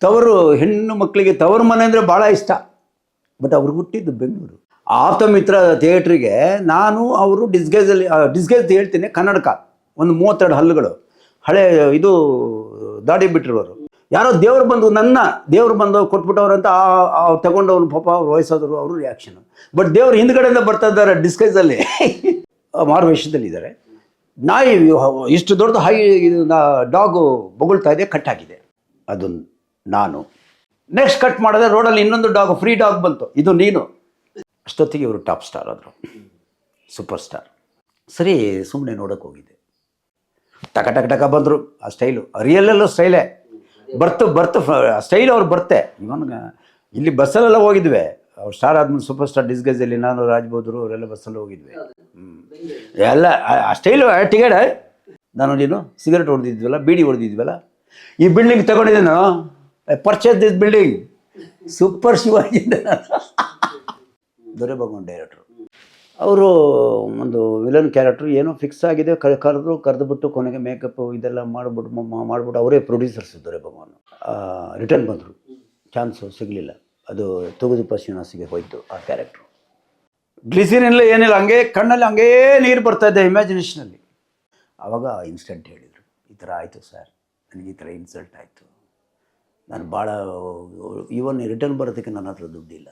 ತವರು ಹೆಣ್ಣು ಮಕ್ಕಳಿಗೆ ತವರು ಮನೆ ಅಂದರೆ ಭಾಳ ಇಷ್ಟ. ಬಟ್ ಅವ್ರು ಹುಟ್ಟಿದ್ದು ಬೆಂಗಳೂರು. ಆಪ್ತಮಿತ್ರ ಥಿಯೇಟ್ರಿಗೆ ನಾನು ಅವರು ಡಿಸ್ಗೈಸ್ ಹೇಳ್ತೀನಿ, ಕನ್ನಡಕ, ಒಂದು 32 ಹಲ್ಲುಗಳು, ಹಳೆ ಇದು ದಾಡಿ ಬಿಟ್ಟಿರೋರು. ಯಾರೋ ದೇವ್ರು ಬಂದು ಕೊಟ್ಬಿಟ್ಟವ್ರಂತ ತಗೊಂಡವ್ನು ಪಾಪ ಅವ್ರು ವಯಸ್ಸಾದರು, ಅವರು ರಿಯಾಕ್ಷನ್. ಬಟ್ ದೇವ್ರು ಹಿಂದ್ಗಡೆಯಿಂದ ಬರ್ತಾ ಇದ್ದಾರೆ ಡಿಸ್ಗೈಸಲ್ಲಿ, ಮಾರುವೇಷದಲ್ಲಿದ್ದಾರೆ. ನಾಯಿ ಇಷ್ಟು ದೊಡ್ಡದು ಇದು ಡಾಗು ಬೊಗಳ್ತಾ ಇದೆ, ಕಟ್ಟಾಗಿದೆ. ಅದು ನಾನು. ನೆಕ್ಸ್ಟ್ ಕಟ್ ಮಾಡಿದ್ರೆ ರೋಡಲ್ಲಿ ಇನ್ನೊಂದು ಡಾಗ್, ಫ್ರೀ ಡಾಗ್ ಬಂತು, ಇದು ನೀನು. ಅಷ್ಟೊತ್ತಿಗೆ ಇವರು ಟಾಪ್ ಸ್ಟಾರ್ ಆದರು, ಸೂಪರ್ ಸ್ಟಾರ್. ಸರಿ, ಸುಮ್ಮನೆ ನೋಡೋಕೆ ಹೋಗಿದ್ದೆ. ಟಕ ಬಂದರು. ಆ ಸ್ಟೈಲು ರಿಯಲ್ಲೆಲ್ಲೂ ಸ್ಟೈಲೇ, ಬರ್ತು ಸ್ಟೈಲ್ ಅವ್ರು ಬರ್ತೆ. ಇವನ್ಗ ಇಲ್ಲಿ ಬಸ್ಸಲ್ಲೆಲ್ಲ ಹೋಗಿದ್ವಿ, ಅವ್ರು ಸ್ಟಾರ್ ಆದ್ಮೇಲೆ ಸೂಪರ್ ಸ್ಟಾರ್ ಡಿಸ್ಗೈಸಲ್ಲಿ ನಾನು, ರಾಜ್ಬೋದ್ರು ಅವರೆಲ್ಲ ಬಸ್ಸಲ್ಲಿ ಹೋಗಿದ್ವಿ. ಎಲ್ಲ ಆ ಸ್ಟೈಲು ಟಿಕೆಟ್. ನೀನು ಸಿಗರೇಟ್ ಹೊಡೆದಿದ್ವಲ್ಲ, ಬೀಡಿ ಹೊಡೆದಿದ್ವಲ್ಲ, ಈ ಬಿಲ್ಡಿಂಗ್ ತಗೊಂಡಿದ್ದೆ ನಾನು, purchase this building, super Shivaji. ದೊರೆ ಭಗವಾನ್ ಡೈರೆಕ್ಟ್ರು ಅವರು. ಒಂದು ವಿಲನ್ ಕ್ಯಾರೆಕ್ಟ್ರು ಏನೋ ಫಿಕ್ಸ್ ಆಗಿದೆ, ಕರೆದುಬಿಟ್ಟು ಕೊನೆಗೆ ಮೇಕಪ್ ಇದೆಲ್ಲ ಮಾಡಿಬಿಟ್ಟು ಅವರೇ ಪ್ರೊಡ್ಯೂಸರ್ಸ್ ದೊರೆ ಭಗವಾನ್. ರಿಟರ್ನ್ ಬಂದರು, ಚಾನ್ಸು ಸಿಗಲಿಲ್ಲ. ಅದು ತೂಗುದೀಪ ಶ್ರೀನಿವಾಸಿಗೆ ಹೋಯಿತು ಆ ಕ್ಯಾರೆಕ್ಟ್ರು. ಗ್ಲಿಸಿನಿಲ್ಲ ಏನಿಲ್ಲ, ಹಂಗೆ ಕಣ್ಣಲ್ಲಿ ಹಂಗೇ ನೀರು ಬರ್ತಾಯಿದ್ದೆ ಇಮ್ಯಾಜಿನೇಷನಲ್ಲಿ. ಆವಾಗ ಇನ್ಸ್ಟೆಂಟ್ ಹೇಳಿದರು, ಈ ಥರ ಆಯಿತು ಸರ್, ನನಗೆ ಈ ಥರ ಇನ್ಸಲ್ಟ್ ಆಯಿತು, ನಾನು ಭಾಳ ಇವನ್ ರಿಟರ್ನ್ ಬರೋದಕ್ಕೆ ನನ್ನ ಹತ್ರ ದುಡ್ಡಿಲ್ಲ.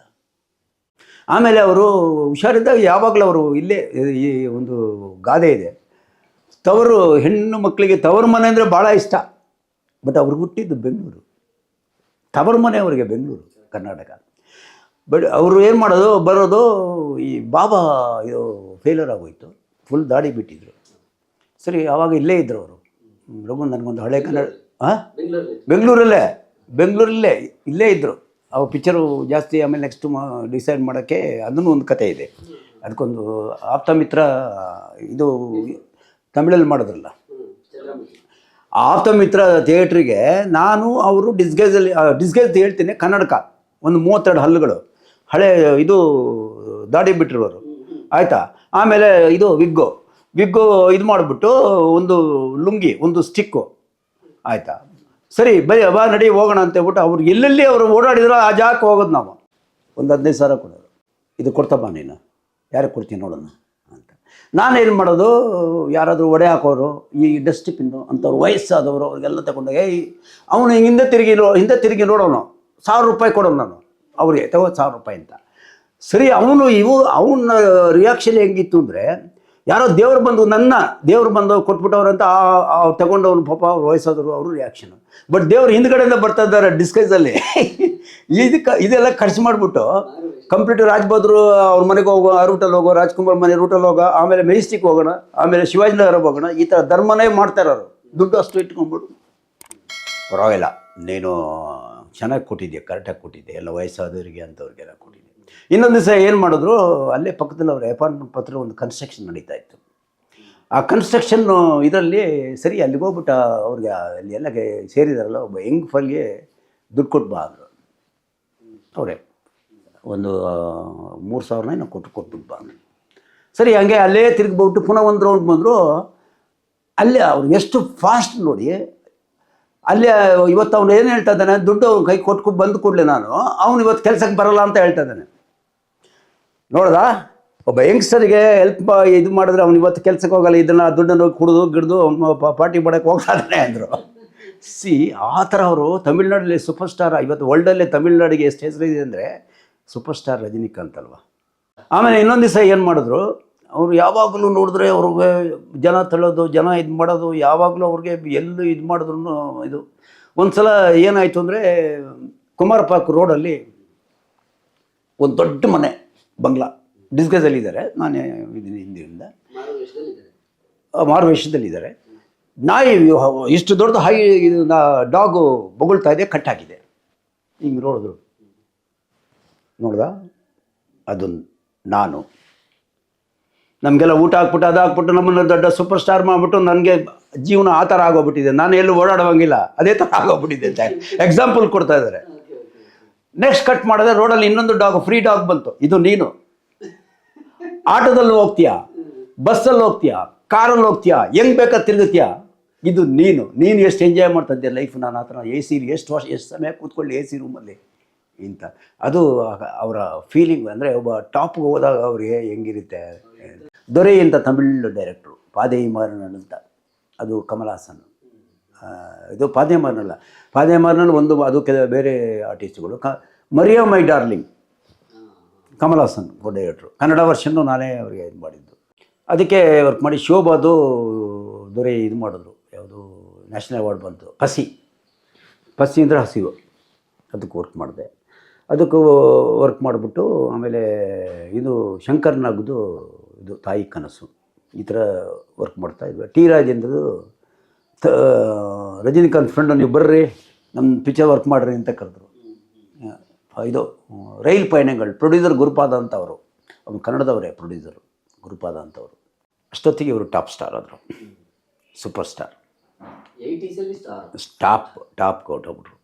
ಆಮೇಲೆ ಅವರು ಹುಷಾರಿದ್ದಾಗ ಯಾವಾಗಲೂ ಅವರು ಇಲ್ಲೇ ಈ ಒಂದು ಗಾದೆ ಇದೆ, ತವರು ಹೆಣ್ಣು ಮಕ್ಕಳಿಗೆ ತವರು ಮನೆ ಅಂದರೆ ಭಾಳ ಇಷ್ಟ. ಬಟ್ ಅವ್ರಿಗೆ ಹುಟ್ಟಿದ್ದು ಬೆಂಗಳೂರು, ತವರು ಮನೆ ಅವರಿಗೆ ಬೆಂಗಳೂರು, ಕರ್ನಾಟಕ. ಬಟ್ ಅವರು ಏನು ಮಾಡೋದು, ಬರೋದು ಈ ಬಾಬಾ ಇದು ಫೇಲ್ಯೂರ್ ಆಗೋಯ್ತು, ಫುಲ್ ದಾಡಿ ಬಿಟ್ಟಿದ್ರು. ಸರಿ, ಆವಾಗ ಇಲ್ಲೇ ಇದ್ದರು ಅವರು. ರಘು ನನಗೊಂದು ಹಳೆ ಕನ್ನಡ, ಬೆಂಗಳೂರಲ್ಲೇ ಇಲ್ಲೇ ಇದ್ದರು. ಅವು ಪಿಕ್ಚರು ಜಾಸ್ತಿ. ಆಮೇಲೆ ನೆಕ್ಸ್ಟು ಡಿಸೈಡ್ ಮಾಡೋಕ್ಕೆ ಅದನ್ನು ಒಂದು ಕತೆ ಇದೆ. ಅದಕ್ಕೊಂದು ಆಪ್ತಮಿತ್ರ, ಇದು ತಮಿಳಲ್ಲಿ ಮಾಡಿದ್ರಲ್ಲ, ಆಪ್ತಮಿತ್ರ ಥಿಯೇಟ್ರಿಗೆ ನಾನು ಅವರು ಡಿಸ್ಗೈಸ್ ಹೇಳ್ತೀನಿ, ಕನ್ನಡಕ, ಒಂದು 32 ಹಲ್ಲುಗಳು, ಹಳೆ ಇದು ದಾಡಿ ಬಿಟ್ಟಿರೋರು, ಆಯಿತಾ. ಆಮೇಲೆ ಇದು ವಿಗ್ಗು ಇದು ಮಾಡಿಬಿಟ್ಟು ಒಂದು ಲುಂಗಿ, ಒಂದು ಸ್ಟಿಕ್ಕು, ಆಯಿತಾ. ಸರಿ, ಬಾ ನಡಿ ಹೋಗೋಣ ಅಂತ ಹೇಳ್ಬಿಟ್ಟು ಅವ್ರು ಎಲ್ಲೆಲ್ಲಿ ಅವರು ಓಡಾಡಿದ್ರು ಆ ಜಾಗಕ್ಕೆ ಹೋಗೋದು ನಾವು. ಒಂದು 15 ಸಾವಿರ ಕೊಡೋರು, ಇದು ಕೊಡ್ತಪ್ಪ ನೀನು, ಯಾರಿಗೆ ಕೊಡ್ತೀನಿ ನೋಡೋಣ ಅಂತ. ನಾನೇನು ಮಾಡೋದು, ಯಾರಾದರೂ ಒಡೆ ಹಾಕೋರು, ಈ ಡಸ್ಟ್ಬಿನ್ನು ಅಂಥವ್ರು ವಯಸ್ಸಾದವರು, ಅವ್ರಿಗೆಲ್ಲ ತಗೊಂಡೋಗಿ ಅವನು ಹಿಂದೆ ತಿರುಗಿ ನೋಡೋನು, 1000 ರೂಪಾಯಿ ಕೊಡೋನು ನಾನು ಅವ್ರಿಗೆ, ತಗೋ 1000 ರೂಪಾಯಿ ಅಂತ. ಸರಿ, ಅವನ ರಿಯಾಕ್ಷನ್ ಹೆಂಗಿತ್ತು ಅಂದರೆ, ಯಾರೋ ದೇವ್ರು ಬಂದು ಕೊಟ್ಬಿಟ್ಟವ್ರಂತ ತಗೊಂಡವ್ನು ಪಾಪ ಅವ್ರು ವಯಸ್ಸಾದರು, ಅವರು ರಿಯಾಕ್ಷನ್. ಬಟ್ ದೇವ್ರು ಹಿಂದ್ಗಡೆಯಿಂದ ಬರ್ತಾ ಇದ್ದಾರೆ ಡಿಸ್ಗೈಸಲ್ಲಿ. ಇದೆಲ್ಲ ಖರ್ಚು ಮಾಡಿಬಿಟ್ಟು ಕಂಪ್ಲೀಟ್ ರಾಜ್ಬೋದ್ರು ಅವ್ರ ಮನೆಗೆ ಹೋಗೋ, ಆ ರೂಟಲ್ಲಿ ಹೋಗೋ, ರಾಜ್ಕುಮಾರ್ ಮನೆ ರೂಟಲ್ಲಿ ಹೋಗೋ, ಆಮೇಲೆ ಮೆಜೆಸ್ಟಿಕ್ ಹೋಗೋಣ, ಆಮೇಲೆ ಶಿವಾಜಿನಗರ ಹೋಗೋಣ, ಈ ಥರ ಧರ್ಮನೇ ಮಾಡ್ತಾಯಿರೋರು. ದುಡ್ಡು ಅಷ್ಟು ಇಟ್ಕೊಂಡ್ಬಿಟ್ಟು, ಪರವಾಗಿಲ್ಲ ನೀನು ಚೆನ್ನಾಗಿ ಕೊಟ್ಟಿದ್ದೆ, ಕರೆಕ್ಟಾಗಿ ಕೊಟ್ಟಿದ್ದೆ, ಎಲ್ಲ ವಯಸ್ಸಾದವರಿಗೆ ಅಂಥವ್ರಿಗೆಲ್ಲ ಕೊಟ್ಟಿದ್ದೆ. ಇನ್ನೊಂದು ದಿವಸ ಏನು ಮಾಡಿದ್ರು, ಅಲ್ಲೇ ಪಕ್ಕದಲ್ಲಿ ಅವ್ರ ಅಪಾರ್ಟ್ಮೆಂಟ್ ಪತ್ರ ಒಂದು ಕನ್ಸ್ಟ್ರಕ್ಷನ್ ನಡೀತಾ ಇತ್ತು. ಆ ಕನ್ಸ್ಟ್ರಕ್ಷನ್ನು ಇದರಲ್ಲಿ ಸರಿ ಅಲ್ಲಿಗೆ ಹೋಗ್ಬಿಟ್ಟು ಅವ್ರಿಗೆ ಅಲ್ಲಿ ಎಲ್ಲ ಸೇರಿದಾರಲ್ಲ, ಒಬ್ಬ ಯಂಗ್ ಫಲ್ಗೆ ದುಡ್ಡು ಕೊಟ್ಟು ಬಾ ಅಂದರು. ಅವರೇ ಒಂದು 3000 ಏನೋ ಕೊಟ್ಬಿಟ್ಟು ಬಾ. ಸರಿ, ಹಂಗೆ ಅಲ್ಲೇ ತಿರುಗಿಬಿಟ್ಟು ಪುನಃ ಒಂದು ರೌಂಡ್ ಬಂದರು. ಅಲ್ಲೇ ಅವ್ರಿಗೆ ಎಷ್ಟು ಫಾಸ್ಟ್ ನೋಡಿ. ಅಲ್ಲೇ ಇವತ್ತು ಅವ್ನು ಏನು ಹೇಳ್ತಾ ಇದ್ದಾನೆ, ದುಡ್ಡು ಅವ್ನ ಕೈ ಕೊಟ್ಕೊಂಡು ಬಂದು ಕೂಡಲೇ ಅವನು ಇವತ್ತು ಕೆಲಸಕ್ಕೆ ಬರಲ್ಲ ಅಂತ ಹೇಳ್ತಾ ಇದ್ದಾನೆ. ನೋಡ್ದಾ, ಒಬ್ಬ ಯಂಗ್ಸ್ಟರಿಗೆ ಹೆಲ್ಪ್ ಇದು ಮಾಡಿದ್ರೆ ಅವ್ನು ಇವತ್ತು ಕೆಲಸಕ್ಕೆ ಹೋಗಲ್ಲ, ಇದನ್ನು ದುಡ್ಡನ್ನು ಕುಡಿದು ಗಿಡ್ದು ಪಾರ್ಟಿ ಮಾಡೋಕ್ಕೆ ಹೋಗ್ತಾನೆ ಅಂದರು. ಆ ಥರ ಅವರು ತಮಿಳ್ನಾಡಲ್ಲಿ ಸೂಪರ್ ಸ್ಟಾರ್. ಇವತ್ತು ವರ್ಲ್ಡಲ್ಲೇ ತಮಿಳ್ನಾಡಿಗೆ ಎಷ್ಟು ಹೆಸರಿದೆ ಅಂದರೆ ಸೂಪರ್ ಸ್ಟಾರ್ ರಜನಿಕಾಂತ್ ಅಲ್ವಾ. ಆಮೇಲೆ ಇನ್ನೊಂದು ದಿವಸ ಏನು ಮಾಡಿದ್ರು, ಅವರು ಯಾವಾಗಲೂ ನೋಡಿದ್ರೆ ಅವ್ರಿಗೆ ಜನ ತಳ್ಳೋದು, ಜನ ಇದು ಮಾಡೋದು, ಯಾವಾಗಲೂ ಅವ್ರಿಗೆ ಎಲ್ಲೂ ಇದು ಮಾಡಿದ್ರು. ಇದು ಒಂದು ಸಲ ಏನಾಯಿತು ಅಂದರೆ, ಕುಮಾರ ಪಾರ್ಕ್ ರೋಡಲ್ಲಿ ಒಂದು ದೊಡ್ಡ ಮನೆ, ಬಂಗ್ಲಾ, ಡಿಸ್ಗೈಸಲ್ಲಿದ್ದಾರೆ. ನಾನೇ ಇದೀನಿ ಹಿಂದಿನಿಂದ, ಮಾರುವೇಷದಲ್ಲಿದ್ದಾರೆ. ನಾಯಿ ಇಷ್ಟು ದೊಡ್ಡದು ಇದು ಡಾಗು ಬೊಗಳ್ತಾ ಇದೆ, ಕಟ್ಟಾಗಿದೆ. ಹಿಂಗೆ ನೋಡ್ದ, ಅದು ನಾನು. ನಮಗೆಲ್ಲ ಊಟ ಹಾಕ್ಬಿಟ್ಟು ಅದಾಕ್ಬಿಟ್ಟು ನಮ್ಮನ್ನು ದೊಡ್ಡ ಸೂಪರ್ ಸ್ಟಾರ್ ಮಾಡಿಬಿಟ್ಟು ನನಗೆ ಜೀವನ ಆ ಥರ ಆಗೋಗ್ಬಿಟ್ಟಿದೆ. ನಾನು ಎಲ್ಲೂ ಓಡಾಡೋಂಗಿಲ್ಲ, ಅದೇ ಥರ ಆಗೋಗ್ಬಿಟ್ಟಿದೆ ಅಂತ ಎಕ್ಸಾಂಪಲ್ ಕೊಡ್ತಾ ಇದ್ದಾರೆ. ನೆಕ್ಸ್ಟ್ ಕಟ್ ಮಾಡಿದ್ರೆ ರೋಡಲ್ಲಿ ಇನ್ನೊಂದು ಡಾಗ್, ಫ್ರೀ ಡಾಗ್ ಬಂತು, ಇದು ನೀನು. ಆಟೋದಲ್ಲಿ ಹೋಗ್ತೀಯಾ, ಬಸ್ಸಲ್ಲಿ ಹೋಗ್ತೀಯಾ, ಕಾರಲ್ಲಿ ಹೋಗ್ತೀಯಾ, ಹೆಂಗೆ ಬೇಕಾದ ತಿರುಗುತ್ತೀಯಾ, ಇದು ನೀನು ಎಷ್ಟು ಎಂಜಾಯ್ ಮಾಡ್ತಿದ್ದೆ ಲೈಫ್. ನಾನು ಆ ಥರ ಎಷ್ಟು ಸಮಯ ಕೂತ್ಕೊಳ್ಳಿ AC ರೂಮಲ್ಲಿ ಇಂಥ ಅದು ಅವರ ಫೀಲಿಂಗ್. ಅಂದರೆ ಒಬ್ಬ ಟಾಪ್ಗೆ ಹೋದಾಗ ಅವ್ರಿಗೆ ಹೆಂಗಿರುತ್ತೆ. ದೊರೆ ಅಂತ ತಮಿಳ್ ಡೈರೆಕ್ಟ್ರು, ಪಾದೇಮಾರನ್ ಅಂತ, ಅದು ಕಮಲ್ ಹಾಸನ್. ಇದು ಪಾದೇಮಾರನಲ್ಲಿ ಒಂದು ಅದು ಬೇರೆ ಆರ್ಟಿಸ್ಟ್ಗಳು. ಮರಿಯಾ ಮೈ ಡಾರ್ಲಿಂಗ್ ಕಮಲ್ ಹಾಸನ್ ಡೈರೆಕ್ಟ್ರು. ಕನ್ನಡ ವರ್ಷನ್ನು ನಾನೇ ಅವರಿಗೆ ಇದು ಮಾಡಿದ್ದು. ಅದಕ್ಕೆ ವರ್ಕ್ ಮಾಡಿ ಶೋಭಾದು ದೊರೆ ಇದು ಮಾಡಿದ್ರು, ಯಾವುದು ನ್ಯಾಷನಲ್ ಅವಾರ್ಡ್ ಬಂತು. ಪಸಿ ಅಂದರೆ ಹಸಿವು, ಅದಕ್ಕೆ ವರ್ಕ್ ಮಾಡಿದೆ. ಅದಕ್ಕೂ ವರ್ಕ್ ಮಾಡಿಬಿಟ್ಟು ಆಮೇಲೆ ಇದು ಶಂಕರ್ ನಾಗ್ದು ಇದು ತಾಯಿ ಕನಸು, ಈ ಥರ ವರ್ಕ್ ಮಾಡ್ತಾಯಿದ್ವಿ. ಟಿ ರಾಜೇಂದ್ರದು ರಜನಿಕಾಂತ್ ಫ್ರೆಂಡ್, ನೀವು ಬರ್ರಿ ನಮ್ಮ ಪಿಕ್ಚರ್ ವರ್ಕ್ ಮಾಡಿರಿ ಅಂತ ಕರೆದ್ರು. ಇದು ರೈಲ್ ಪಯಣಗಳು ಪ್ರೊಡ್ಯೂಸರ್ ಗುರುಪಾದ ಅಂತ ಅವರು, ಅವ್ರು ಕನ್ನಡದವರೇ ಪ್ರೊಡ್ಯೂಸರು, ಗುರುಪಾದ ಅಂತವರು. ಅಷ್ಟೊತ್ತಿಗೆ ಇವರು ಟಾಪ್ ಸ್ಟಾರ್ ಆದರು, ಸೂಪರ್ ಸ್ಟಾರ್. ಟಾಪ್ ಹೊಟ್ಟೋಗ್ಬಿಟ್ರು.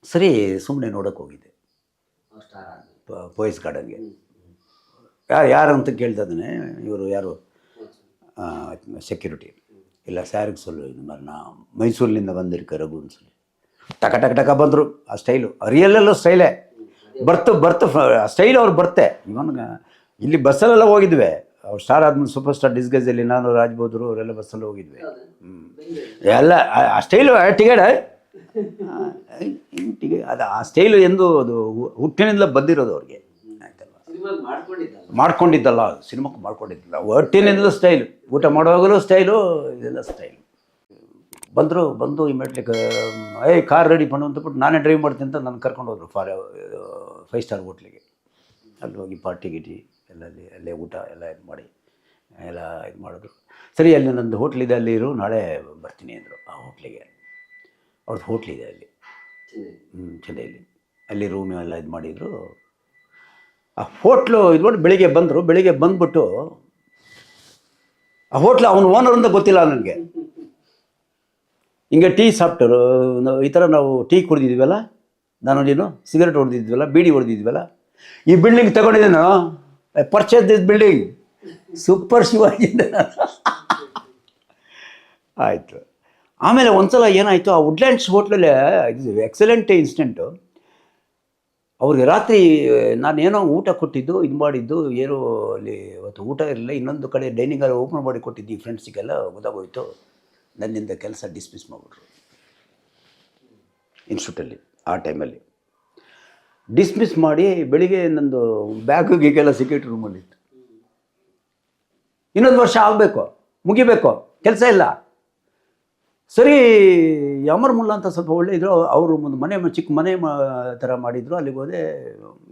ಸರಿ, ಸುಮ್ಮನೆ ನೋಡೋಕೆ ಹೋಗಿದ್ದೆ ಪೋಯಸ್ ಗಾರ್ಡನ್ಗೆ. ಯಾರು ಅಂತ ಕೇಳ್ತದಾನೆ, ಇವರು ಯಾರು ಸೆಕ್ಯೂರಿಟಿ ಇಲ್ಲ ಸ್ಯಾರಿಗೆ ಸೊಲ್ಲು ಇದು ಮರಣ ಮೈಸೂರಿನಿಂದ ಬಂದಿರ್ಕ ರಘು ಅನ್ಸಲಿ. ಟಕ ಬಂದರು. ಆ ಸ್ಟೈಲು ರಿಯಲ್ಲೆಲ್ಲೂ ಸ್ಟೈಲೇ ಬರ್ತು ಸ್ಟೈಲ್ ಅವ್ರು ಬರ್ತೆ. ಇವನ್ ಇಲ್ಲಿ ಬಸ್ಸಲ್ಲೆಲ್ಲ ಹೋಗಿದ್ವಿ, ಅವ್ರು ಸ್ಟಾರ್ ಆದ್ಮೇಲೆ ಸೂಪರ್ ಸ್ಟಾರ್ ಡಿಸ್ಗೈಸಲ್ಲಿ ನಾನು ರಾಜ್ಬೋದ್ರು ಅವರೆಲ್ಲ ಬಸ್ಸಲ್ಲಿ ಹೋಗಿದ್ವಿ. ಎಲ್ಲ ಆ ಸ್ಟೈಲು ಟಿಕೆಟ್ ಅದು ಆ ಸ್ಟೈಲು ಎಂದು ಅದು ಹುಟ್ಟಿನಿಂದ ಬಂದಿರೋದು ಅವ್ರಿಗೆ, ಮಾಡ್ಕೊಂಡಿದ್ದಲ್ಲ ಸಿನಿಮಾಕ್ಕೆ ಮಾಡ್ಕೊಂಡಿದ್ದಲ್ಲ, ಒಟ್ಟಿನಿಂದಲೂ ಸ್ಟೈಲು. ಊಟ ಮಾಡುವಾಗಲೂ ಸ್ಟೈಲು, ಇದೆಲ್ಲ ಸ್ಟೈಲು. ಬಂದು ಇಮಿಡಿಯೇಟ್ಲಿ ಕಾರ್ ರೆಡಿ ಪಣ್ಣು ಅಂತಬಿಟ್ಟು ನಾನೇ ಡ್ರೈವ್ ಮಾಡ್ತೀನಿ ಅಂತ ನಾನು ಕರ್ಕೊಂಡು ಹೋದ್ರು 5 ಸ್ಟಾರ್ ಹೋಟ್ಲಿಗೆ. ಅಲ್ಲಿ ಹೋಗಿ ಪಾರ್ಟಿ ಗಿಟಿ ಅಲ್ಲೇ ಊಟ ಎಲ್ಲ ಇದು ಮಾಡಿ ಎಲ್ಲ ಇದು ಮಾಡಿದ್ರು. ಸರಿ, ಅಲ್ಲಿ ನಂದು ಹೋಟ್ಲಿದೆ, ಅಲ್ಲಿ ಇರು, ನಾಳೆ ಬರ್ತೀನಿ ಅಂದರು ಆ ಹೋಟ್ಲಿಗೆ. ಅವ್ರದ್ದು ಹೋಟ್ಲಿದೆ ಅಲ್ಲಿ ಚೆನ್ನೈಲಿ, ಅಲ್ಲಿ ರೂಮ್ ಎಲ್ಲ ಇದು ಮಾಡಿದರು. ಆ ಹೋಟ್ಲು ಇದು ಮಾಡಿ ಬೆಳಿಗ್ಗೆ ಬಂದ್ಬಿಟ್ಟು ಆ ಹೋಟ್ಲು ಅವನ ಓನರ್ ಅಂತ ಗೊತ್ತಿಲ್ಲ ನನಗೆ. ಹಿಂಗೆ ಟೀ ಸಾಫ್ಟರು ಈ ಥರ ನಾವು ಟೀ ಕುಡಿದಿದ್ವಲ್ಲ, ನೀನು ಸಿಗರೇಟ್ ಹೊಡೆದಿದ್ವಲ್ಲ, ಬೀಡಿ ಹೊಡೆದಿದ್ವಲ್ಲ, ಈ ಬಿಲ್ಡಿಂಗ್ ತಗೊಂಡಿದ್ದೇನು, purchase this building, super Shivaji ಆಯಿತು. ಆಮೇಲೆ ಒಂದ್ಸಲ ಏನಾಯಿತು, ಆ ವುಡ್ಲ್ಯಾಂಡ್ಸ್ ಹೋಟ್ಲಲ್ಲೇ ಇದು ಎಕ್ಸಲೆಂಟ್ ಇನ್ಸಿಡೆಂಟು. ಅವ್ರಿಗೆ ರಾತ್ರಿ ನಾನೇನೋ ಊಟ ಕೊಟ್ಟಿದ್ದು ಇದು ಮಾಡಿದ್ದು, ಏನೋ ಅಲ್ಲಿ ಅವತ್ತು ಊಟ ಇರಲಿಲ್ಲ, ಇನ್ನೊಂದು ಕಡೆ ಡೈನಿಂಗ್ ಹಾಲ್ ಓಪನ್ ಮಾಡಿ ಕೊಟ್ಟಿದ್ದು. ಈ ಫ್ರೆಂಡ್ಸಿಗೆಲ್ಲ ಗೊತ್ತಾಗೋಯ್ತು, ನನ್ನಿಂದ ಕೆಲಸ ಡಿಸ್ಮಿಸ್ ಮಾಡಿಬಿಟ್ರು ಇನ್ಸ್ಟಿಟ್ಯೂಟಲ್ಲಿ. ಆ ಟೈಮಲ್ಲಿ ಡಿಸ್ಮಿಸ್ ಮಾಡಿ ಬೆಳಿಗ್ಗೆ ನಂದು ಬ್ಯಾಗು ಗೀಗೆಲ್ಲ ಸೆಕ್ಯೂರಿಟಿ ರೂಮಲ್ಲಿತ್ತು. ಇನ್ನೊಂದು ವರ್ಷ ಆಗಬೇಕು, ಮುಗಿಬೇಕು, ಕೆಲಸ ಇಲ್ಲ. ಸರಿ, ಅಮರ್ ಮುಲ್ಲಾ ಅಂತ ಸ್ವಲ್ಪ ಒಳ್ಳೆ ಇದ್ರು, ಅವರು ಒಂದು ಚಿಕ್ಕ ಮನೆ ಥರ ಮಾಡಿದ್ರು. ಅಲ್ಲಿಗೆ ಹೋದೆ,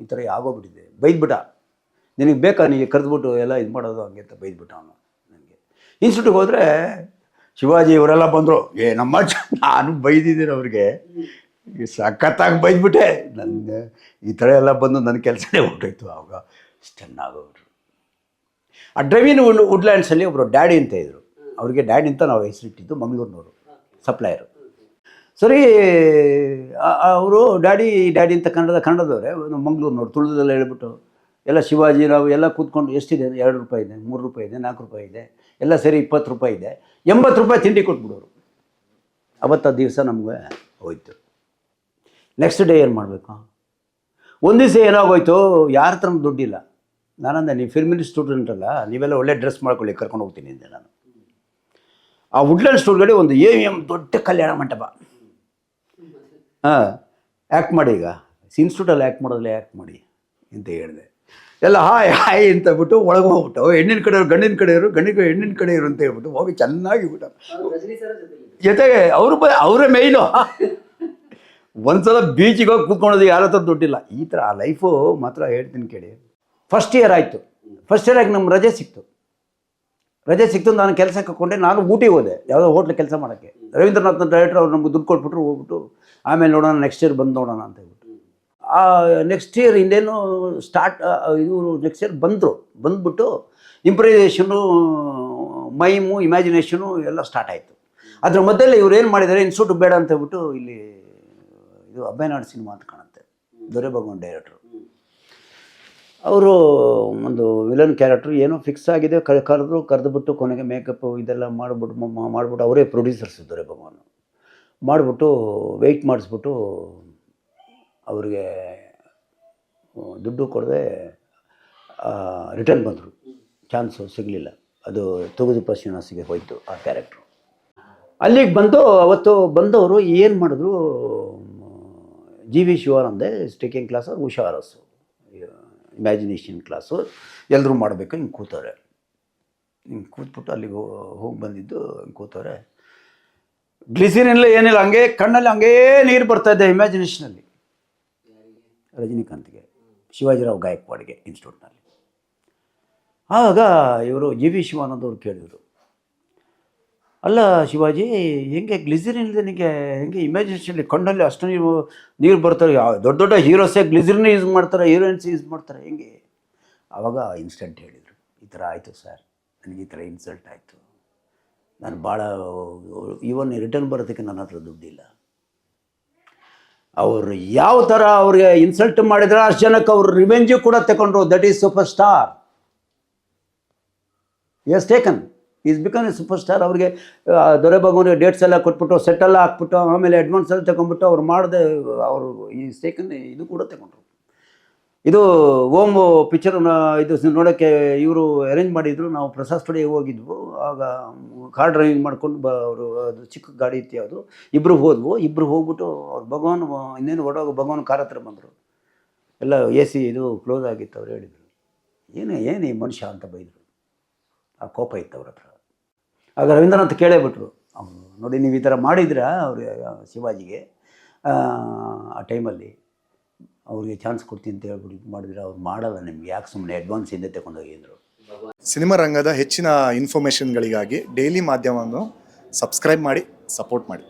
ಈ ಥರ ಆಗೋಗ್ಬಿಟ್ಟಿದೆ. ಬೈದ್ಬಿಟ್ಟ, ನಿನಗೆ ಬೇಕಾ, ನೀನು ಕರೆದ್ಬಿಟ್ಟು ಎಲ್ಲ ಇದು ಮಾಡೋದು ಹಂಗೆ ಅಂತ ಬೈದ್ಬಿಟ್ಟ ಅವನು ನನಗೆ. ಇನ್ಸ್ಟಿಟ್ಯೂಟ್ಗೆ ಹೋದರೆ ಶಿವಾಜಿ ಇವರೆಲ್ಲ ಬಂದರು. ನಮ್ಮ ನಾನು ಬೈದಿದ್ದೀನಿ ಅವ್ರಿಗೆ, ಸಖತ್ತಾಗಿ ಬೈದ್ಬಿಟ್ಟೆ. ನನಗೆ ಈ ಥರ ಎಲ್ಲ ಬಂದು ನನ್ನ ಕೆಲಸನೇ ಹೊರಟೋಯ್ತು. ಆವಾಗ ಚೆನ್ನಾಗೋಗ್ಬಿಟ್ರು. ಆ ಡ್ರೈವಿನ್ ವುಡ್ಲ್ಯಾಂಡ್ಸಲ್ಲಿ ಒಬ್ಬರು ಡ್ಯಾಡಿ ಅಂತ ಇದ್ದರು. ಅವ್ರಿಗೆ ಡ್ಯಾಡಿ ಅಂತ ನಾವು ಹೆಸರಿಟ್ಟಿದ್ದು, ಮಂಗಳೂರಿನವರು, ಸಪ್ಲೈಯರು. ಸರಿ, ಅವರು ಡ್ಯಾಡಿ ಅಂತ ಕನ್ನಡದವರೇ, ಮಂಗಳೂರಿನವ್ರು. ತುಳಿದೆಲ್ಲ ಹೇಳ್ಬಿಟ್ಟು ಎಲ್ಲ ಶಿವಾಜಿ ನಾವು ಎಲ್ಲ ಕೂತ್ಕೊಂಡು ಎಷ್ಟಿದೆ, 2 ರೂಪಾಯಿ ಇದೆ, 3 ರೂಪಾಯಿ ಇದೆ, 4 ರೂಪಾಯಿ ಇದೆ, ಎಲ್ಲ ಸೇರಿ 20 ರೂಪಾಯಿ ಇದೆ, 80 ರೂಪಾಯಿ ತಿಂಡಿ ಕೊಟ್ಬಿಡೋರು. ಅವತ್ತು ದಿವಸ ನಮಗೆ ಹೋಯ್ತು. ನೆಕ್ಸ್ಟ್ ಡೇ ಏನು ಮಾಡಬೇಕು? ಒಂದು ದಿವಸ ಏನಾಗೋಯ್ತು, ಯಾರ ಹತ್ರ ದುಡ್ಡಿಲ್ಲ. ನಾನಂದೆ, ನೀವು ಫಿಲ್ಮ್ ಸ್ಟೂಡೆಂಟ್ ಅಲ್ಲ, ನೀವೆಲ್ಲ ಒಳ್ಳೆ ಡ್ರೆಸ್ ಮಾಡ್ಕೊಳ್ಳಿ, ಕರ್ಕೊಂಡು ಹೋಗ್ತೀನಿ ಅಂದೆ ನಾನು. ಆ ವುಡ್ಲ್ಯಾಂಡ್ ಸ್ಟೋರ್ಗಡೆ ಒಂದು AVM ದೊಡ್ಡ ಕಲ್ಯಾಣ ಮಂಟಪ. ಆ್ಯಕ್ಟ್ ಮಾಡಿ, ಈಗ ಇನ್ಸ್ಟಿಟ್ಯೂಟಲ್ಲಿ ಆ್ಯಕ್ಟ್ ಮಾಡೋದಲ್ಲೇ ಆ್ಯಕ್ಟ್ ಮಾಡಿ ಅಂತ ಹೇಳಿದೆ. ಎಲ್ಲ ಹಾಯ್ ಅಂತ ಬಿಟ್ಟು ಒಳಗೆ ಹೋಗ್ಬಿಟ್ಟು, ಹೆಣ್ಣಿನ ಕಡೆಯವರು ಗಂಡಿನ ಕಡೆಯವರು, ಹೆಣ್ಣಿನ ಕಡೆಯವರು ಅಂತ ಹೇಳ್ಬಿಟ್ಟು ಹೋಗಿ ಚೆನ್ನಾಗಿ ಊಟ ಜೊತೆಗೆ ಅವರೇ ಮೇಯ್ನು. ಒಂದ್ಸಲ ಬೀಚಿಗೆ ಹೋಗಿ ಕೂತ್ಕೊಳ್ಳೋದು, ಯಾರ ಹತ್ರ ದುಡ್ಡಿಲ್ಲ. ಈ ಥರ ಆ ಲೈಫು ಮಾತ್ರ ಹೇಳ್ತೀನಿ ಕೇಳಿ. ಫಸ್ಟ್ ಇಯರ್ ಆಯಿತು. ಫಸ್ಟ್ ಇಯರ್ ಆಗಿ ನಮ್ಮ ರಜೆ ಸಿಕ್ತು. ನಾನು ಕೆಲಸಕ್ಕೆ ಹಾಕ್ಕೊಂಡೆ. ನಾನು ಊಟಿಗೆ ಹೋದೆ, ಯಾವುದೋ ಹೋಟ್ಲ್ ಕೆಲಸ ಮಾಡೋಕ್ಕೆ. ರವೀಂದ್ರನಾಥ್ನ ಡೈರೆಕ್ಟರ್ ಅವ್ರು ನಮ್ಗೆ ದುಡ್ಡು ಕೊಟ್ಬಿಟ್ರು. ಹೋಗ್ಬಿಟ್ಟು ಆಮೇಲೆ ನೋಡೋಣ, ನೆಕ್ಸ್ಟ್ ಇಯರ್ ಬಂದು ನೋಡೋಣ ಅಂತ ಹೇಳ್ಬಿಟ್ಟು. ಆ ನೆಕ್ಸ್ಟ್ ಇಯರ್ ಇನ್ನೇನು ನೆಕ್ಸ್ಟ್ ಇಯರ್ ಬಂದ್ಬಿಟ್ಟು ಇಂಪ್ರೈಸೇಷನು, ಮೈಮು, ಇಮ್ಯಾಜಿನೇಷನು ಎಲ್ಲ ಸ್ಟಾರ್ಟ್ ಆಯಿತು. ಅದ್ರ ಮಧ್ಯದಲ್ಲಿ ಇವ್ರು ಏನು ಮಾಡಿದ್ದಾರೆ, ಇನ್ಸ್ಟಿಟ್ಯೂಟ್ ಬೇಡ ಅಂತ ಹೇಳ್ಬಿಟ್ಟು ಇಲ್ಲಿ ಇದು ಅಬ್ಬಯ್ಯನಾಡು ಸಿನಿಮಾ ಅಂತ ಕಾಣುತ್ತೆ, ದೊರೆ ಭಗವಾನ್ ಡೈರೆಕ್ಟ್ರು. ಅವರು ಒಂದು ವಿಲನ್ ಕ್ಯಾರೆಕ್ಟ್ರು ಏನೋ ಫಿಕ್ಸ್ ಆಗಿದೆ, ಕರೆದುಬಿಟ್ಟು ಕೊನೆಗೆ ಮೇಕಪ್ ಇದೆಲ್ಲ ಮಾಡಿಬಿಟ್ಟು ಅವರೇ ಪ್ರೊಡ್ಯೂಸರ್ಸ್ ಇದ್ದಾರೆ ಭಗವಾನ್. ಮಾಡಿಬಿಟ್ಟು ವೆಯ್ಟ್ ಮಾಡಿಸ್ಬಿಟ್ಟು ಅವ್ರಿಗೆ ದುಡ್ಡು ಕೊಡದೆ ರಿಟರ್ನ್ ಬಂದರು. ಚಾನ್ಸು ಸಿಗಲಿಲ್ಲ, ಅದು ತೂಗುದೀಪ ಶ್ರೀನಿವಾಸ್ಗೆ ಹೋಯಿತು ಆ ಕ್ಯಾರೆಕ್ಟ್ರು. ಅಲ್ಲಿಗೆ ಬಂದು ಅವತ್ತು ಬಂದವರು ಏನು ಮಾಡಿದ್ರು, ಜಿ ವಿ ಶಿವಾನಂದೆ ಟೇಕಿಂಗ್ ಕ್ಲಾಸ್, ಅವ್ರು ಉಷಾ ಅರಸು ಇಮ್ಯಾಜಿನೇಷನ್ ಕ್ಲಾಸು, ಎಲ್ಲರೂ ಮಾಡಬೇಕು. ಹಿಂಗೆ ಕೂತವ್ರೆ, ಹಿಂಗೆ ಕೂತ್ಬಿಟ್ಟು ಅಲ್ಲಿಗೆ ಹೋಗಿ ಬಂದಿದ್ದು ಹಿಂಗೆ ಕೂತವ್ರೆ. ಗ್ಲಿಸಿರಿನ್ಲ ಏನಿಲ್ಲ, ಹಂಗೆ ಕಣ್ಣಲ್ಲಿ ಹಂಗೇ ನೀರು ಬರ್ತಾಯಿದ್ದೆ ಇಮ್ಯಾಜಿನೇಷನಲ್ಲಿ. ರಜನಿಕಾಂತ್ಗೆ, ಶಿವಾಜಿರಾವ್ ಗಾಯಕ್ವಾಡ್ಗೆ ಇನ್ಸ್ಟಿಟ್ಯೂಟ್ನಲ್ಲಿ. ಆಗ ಇವರು ಜಿ ವಿ ಶಿವಾನಂದ್ ಅವ್ರು ಕೇಳಿದರು, ಅಲ್ಲ ಶಿವಾಜಿ, ಹೆಂಗೆ ಗ್ಲಿಸರಿನ್ ಇಲ್ಲದೆ ಹೆಂಗೆ ಇಮ್ಯಾಜಿನೇಷನಲ್ಲಿ ಕಣ್ಣಲ್ಲಿ ಅಷ್ಟು ನೀರು ಬರ್ತಾರೆ, ದೊಡ್ಡ ದೊಡ್ಡ ಹೀರೋಸೇ ಗ್ಲಿಸರಿನ್ ಯೂಸ್ ಮಾಡ್ತಾರೆ, ಹೀರೋಯಿನ್ಸ್ ಯೂಸ್ ಮಾಡ್ತಾರೆ, ಹೆಂಗೆ? ಆವಾಗ ಇನ್ಸ್ಟೆಂಟ್ ಹೇಳಿದರು, ಈ ಥರ ಆಯಿತು ಸರ್, ನನಗೆ ಈ ಥರ ಇನ್ಸಲ್ಟ್ ಆಯಿತು, ನಾನು ಭಾಳ ಈವನ್ ರಿಟರ್ನ್ ಬರೋದಕ್ಕೆ ನನ್ನ ಹತ್ರ ದುಡ್ಡಿಲ್ಲ. ಅವರು ಯಾವ ಥರ ಅವ್ರಿಗೆ ಇನ್ಸಲ್ಟ್ ಮಾಡಿದ್ರೆ ಅಷ್ಟು ಜನಕ್ಕೆ ಅವ್ರು ರಿವೆಂಜು ಕೂಡ ತಗೊಂಡ್ರು. That is super star. As taken, is become a super star. ಅವ್ರಿಗೆ ದೊರೆ ಭಗವಾನಿಗೆ ಡೇಟ್ಸ್ ಎಲ್ಲ ಕೊಟ್ಬಿಟ್ಟು, ಸೆಟ್ಟೆಲ್ಲ ಹಾಕ್ಬಿಟ್ಟು, ಆಮೇಲೆ ಅಡ್ವಾನ್ಸ್ ಎಲ್ಲ ತಗೊಂಡ್ಬಿಟ್ಟು ಅವ್ರು ಮಾಡಿದೆ. ಅವರು ಈಸ್ ಟೇಕನ್ ಇದು ಕೂಡ ತಗೊಂಡ್ರು. ಇದು ಓಮ್ ಪಿಕ್ಚರ್ನ ಇದು ನೋಡೋಕ್ಕೆ ಇವರು ಅರೇಂಜ್ ಮಾಡಿದರು. ನಾವು ಪ್ರಸಾದ್ ಸ್ಟುಡಿಯೋಗೆ ಹೋಗಿದ್ವು. ಆಗ ಕಾರ್ ಡ್ರೈವಿಂಗ್ ಮಾಡ್ಕೊಂಡು ಅವರು, ಅದು ಚಿಕ್ಕ ಗಾಡಿ ಇತ್ತು ಯಾವುದು, ಇಬ್ಬರು ಹೋಗ್ಬಿಟ್ಟು ಅವ್ರು ಭಗವಾನ್ ಇನ್ನೇನು ಹೊಡೋಗ ಭಗವಾನ್ ಕಾರ್ ಹತ್ರ ಬಂದರು. ಎಲ್ಲ ಎ ಸಿ ಇದು ಕ್ಲೋಸ್ ಆಗಿತ್ತು. ಅವ್ರು ಹೇಳಿದರು, ಏನು ಈ ಮನುಷ್ಯ ಅಂತ ಬೈದರು. ಆ ಕೋಪ ಇತ್ತು ಅವ್ರ ಹತ್ರ. ಆಗ ರವೀಂದ್ರನಾಥ್ ಕೇಳೇಬಿಟ್ರು, ಅವರು ನೋಡಿ ನೀವು ಈ ಥರ ಮಾಡಿದ್ರೆ ಅವ್ರಿಗೆ ಶಿವಾಜಿಗೆ ಆ ಟೈಮಲ್ಲಿ ಅವ್ರಿಗೆ ಚಾನ್ಸ್ ಕೊಡ್ತೀನಿ ಅಂತ ಹೇಳ್ಬಿಟ್ಟು ಇದು ಮಾಡಿದ್ರೆ ಅವ್ರು ಮಾಡಲ್ಲ, ನಿಮ್ಗೆ ಯಾಕೆ ಸುಮ್ಮನೆ ಅಡ್ವಾನ್ಸ್ ಹಿಂದೆ ತಗೊಂಡೋಗಿದ್ರು. ಸಿನಿಮಾ ರಂಗದ ಹೆಚ್ಚಿನ ಇನ್ಫಾರ್ಮೇಷನ್ಗಳಿಗಾಗಿ ಡೈಲಿ ಮಾಧ್ಯಮವನ್ನು ಸಬ್ಸ್ಕ್ರೈಬ್ ಮಾಡಿ, ಸಪೋರ್ಟ್ ಮಾಡಿ.